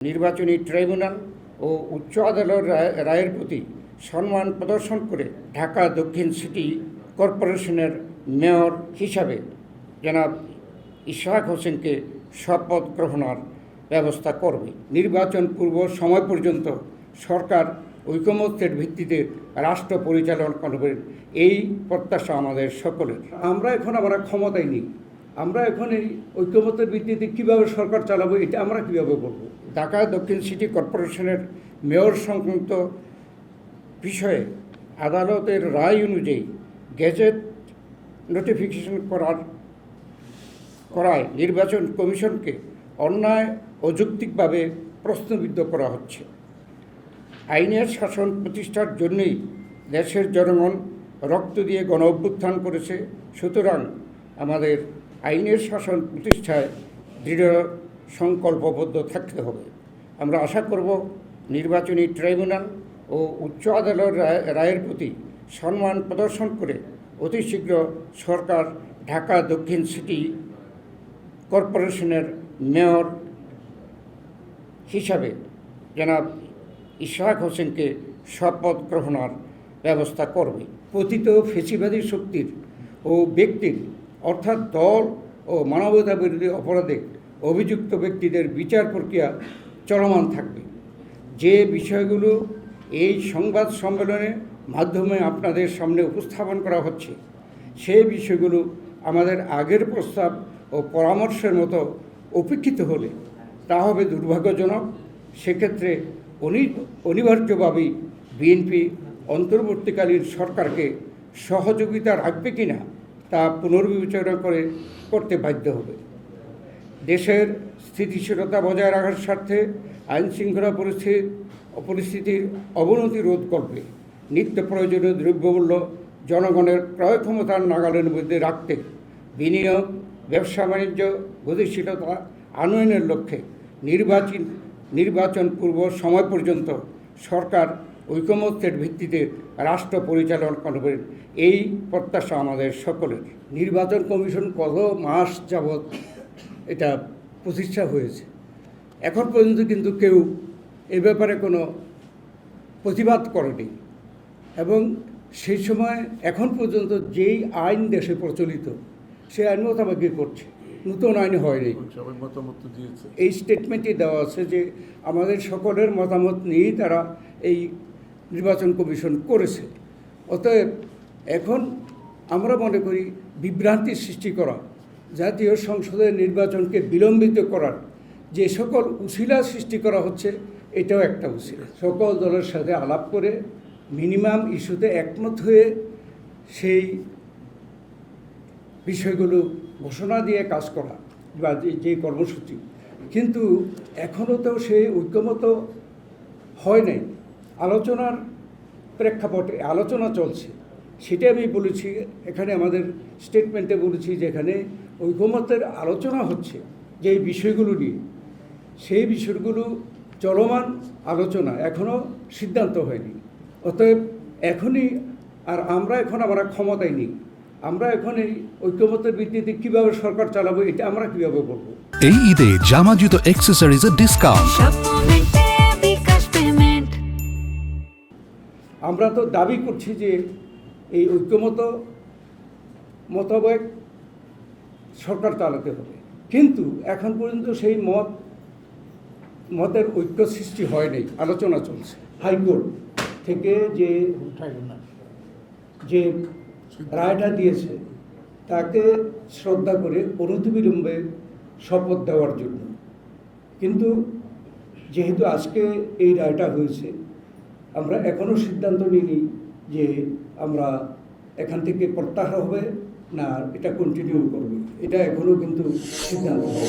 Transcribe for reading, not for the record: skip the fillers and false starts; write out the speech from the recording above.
নির্বাচনী ট্রাইব্যুনাল ও উচ্চ আদালতের রায়ের প্রতি সম্মান প্রদর্শন করে ঢাকা দক্ষিণ সিটি কর্পোরেশনের মেয়র হিসাবে জনাব ইশরাক হোসেনকে শপথ গ্রহণের ব্যবস্থা করবে। নির্বাচন পূর্ব সময় পর্যন্ত সরকার ঐকমত্যের ভিত্তিতে রাষ্ট্র পরিচালনা করবেন, এই প্রত্যাশা আমাদের সকলের। আমরা ক্ষমতায় নেই, আমরা এখন এই ঐকমত্যের ভিত্তিতে কীভাবে সরকার চালাবো এটা আমরা কীভাবে বলবো। ঢাকা দক্ষিণ সিটি কর্পোরেশনের মেয়র সংক্রান্ত বিষয়ে আদালতের রায় অনুযায়ী গেজেট নোটিফিকেশন করায় নির্বাচন কমিশনকে অন্যায় অযৌক্তিকভাবে প্রশ্নবিদ্ধ করা হচ্ছে। আইনের শাসন প্রতিষ্ঠার জন্যই দেশের জনগণ রক্ত দিয়ে গণ অভ্যুত্থান করেছে, সুতরাং আমাদের আইনের শাসন প্রতিষ্ঠায় দৃঢ় সংকল্পবদ্ধ থাকতে হবে। আমরা আশা করব নির্বাচনী ট্রাইব্যুনাল ও উচ্চ আদালতের রায়ের প্রতি সম্মান প্রদর্শন করে অতি শীঘ্র সরকার ঢাকা দক্ষিণ সিটি কর্পোরেশনের মেয়র হিসাবে জনাব ইশরাক হোসেনকে শপথ গ্রহণের ব্যবস্থা করবে। পতিত ফেসিবাদী শক্তির ও ব্যক্তির অর্থাৎ দল ও মানবতা বিরোধী অপরাধে অভিযুক্ত ব্যক্তিদের বিচার প্রক্রিয়া চলমান থাকবে। যে বিষয়গুলো এই সংবাদ সম্মেলনের মাধ্যমে আপনাদের সামনে উপস্থাপন করা হচ্ছে, সেই বিষয়গুলো আমাদের আগের প্রস্তাব ও পরামর্শের মতো উপেক্ষিত হলে তা হবে দুর্ভাগ্যজনক। সেক্ষেত্রে অনিবার্যভাবেই বিএনপি অন্তর্বর্তীকালীন সরকারকে সহযোগিতা রাখবে কিনা তা পুনর্বিবেচনা করতে বাধ্য হবে। দেশের স্থিতিশীলতা বজায় রাখার স্বার্থে আইনশৃঙ্খলা পরিস্থিতির অবনতি রোধ করবে, নিত্য প্রয়োজনীয় দ্রব্যমূল্য জনগণের ক্রয় ক্ষমতার নাগালের মধ্যে রাখতে বিনিয়োগ, ব্যবসা বাণিজ্য গতিশীলতা আনয়নের লক্ষ্যে নির্বাচন পূর্ব সময় পর্যন্ত সরকার ঐকমত্যের ভিত্তিতে রাষ্ট্র পরিচালনা করবেন, এই প্রত্যাশা আমাদের সকলের। নির্বাচন কমিশন কত মাস যাবৎ এটা প্রতিষ্ঠা হয়েছে, এখন পর্যন্ত কিন্তু কেউ এ ব্যাপারে কোনো প্রতিবাদ করেনি এবং সেই সময় এখন পর্যন্ত যেই আইন দেশে প্রচলিত সেই আইন মোতাবেকই করছে, নতুন আইন হয়নি। এই স্টেটমেন্টে দেওয়া আছে যে আমাদের সকলের মতামত নিয়েই তারা এই নির্বাচন কমিশন করেছে। অতএব এখন আমরা মনে করি বিভ্রান্তি সৃষ্টি করা, জাতীয় সংসদের নির্বাচনকে বিলম্বিত করার যে সকল উছিলা সৃষ্টি করা হচ্ছে, এটাও একটা উছিলা। সকল দলের সাথে আলাপ করে মিনিমাম ইস্যুতে একমত হয়ে সেই বিষয়গুলো ঘোষণা দিয়ে কাজ করা বা যে কর্মসূচি, কিন্তু এখনও তো সেই ঐক্যমত হয় নাই। আলোচনার প্রেক্ষাপটে আলোচনা চলছে, সেটা আমি বলেছি এখানে আমাদের স্টেটমেন্টে বলেছি যে এখানে ঐকমত্যের আলোচনা হচ্ছে যে বিষয়গুলো নিয়ে, সেই বিষয়গুলো চলমান আলোচনা, এখনও সিদ্ধান্ত হয়নি। অতএব এখনই আমরা ক্ষমতায় নেই, আমরা এখন এই ঐকমত্যের ভিত্তিতে কীভাবে সরকার চালাবো এটা আমরা কীভাবে বলবো। এই ঈদে জামা জুতো অ্যাক্সেসরিজের ডিসকাউন্ট। আমরা তো দাবি করছি যে এই ঐক্যমত মোতাবেক সরকার চালাতে হবে, কিন্তু এখন পর্যন্ত সেই মতের ঐক্য সৃষ্টি হয়নি, আলোচনা চলছে। হাইকোর্ট থেকে যে রায়টা দিয়েছে তাকে শ্রদ্ধা করে অনতিবিলম্বে শপথ দেওয়ার জন্য, কিন্তু যেহেতু আজকে এই রায়টা হয়েছে, আমরা এখনও সিদ্ধান্ত নিইনি যে আমরা এখান থেকে প্রত্যাহার হবে না এটা কন্টিনিউ করবে, এটা এখনও কিন্তু সিদ্ধান্ত হবে।